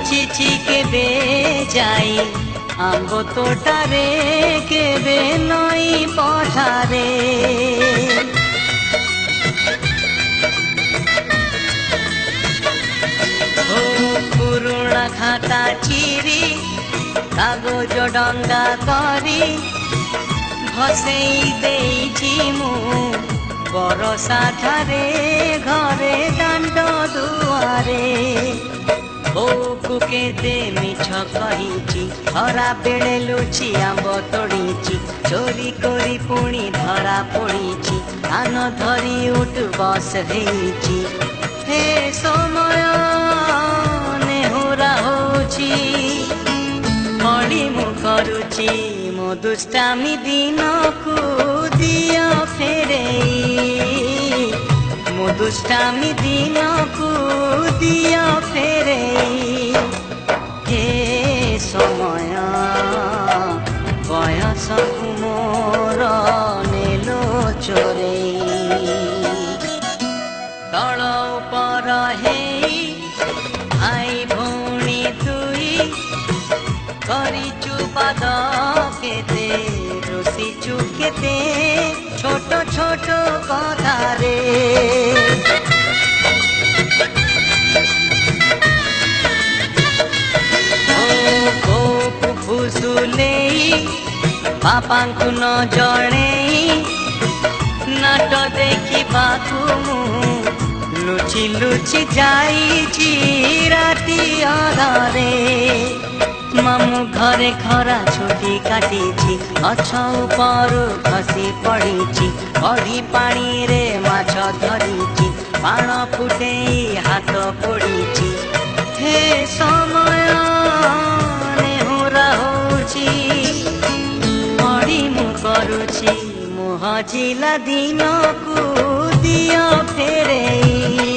चिठी केबे जाई आंब तोटारे केबे नई पठारे पुरुणा खाता चिरी कागज डंगा करी भसई देइछि मु बरसा ठारे घरे दांड दुआरे बोकु केते मिछ कहिछि खरा बेले लुचि आंब तोड़िछि चोरी करी पुणी धरा पड़िछि कान धरी उठ बस देइछि हे समय नेहुरा होछि मणि मु करुछि मो दुष्टामी दिन को दिया फेरेई मो दुष्टामी दिन को दिया फेरेई हे समय बयस मोर नेलो चोरेई तल उपर हेई भाई भौणी दुई करिचु पाद केते रोसिचु केते छोट छोट कथारे फुसुलेई बापांकु न जणेई नाट देखिबाकु लुचि लुचि जाइछि राति अधारे मामु घरे खरा छुटी काटिछि गछ उपरु खसी पड़िछि बड़ी पानी रे माछ धरिछि बाण फुटेई हाथ पोड़िछि हे समय नेहुरा होछि मणि मु करुछि मोह जिला दिन को दिया फेरेई।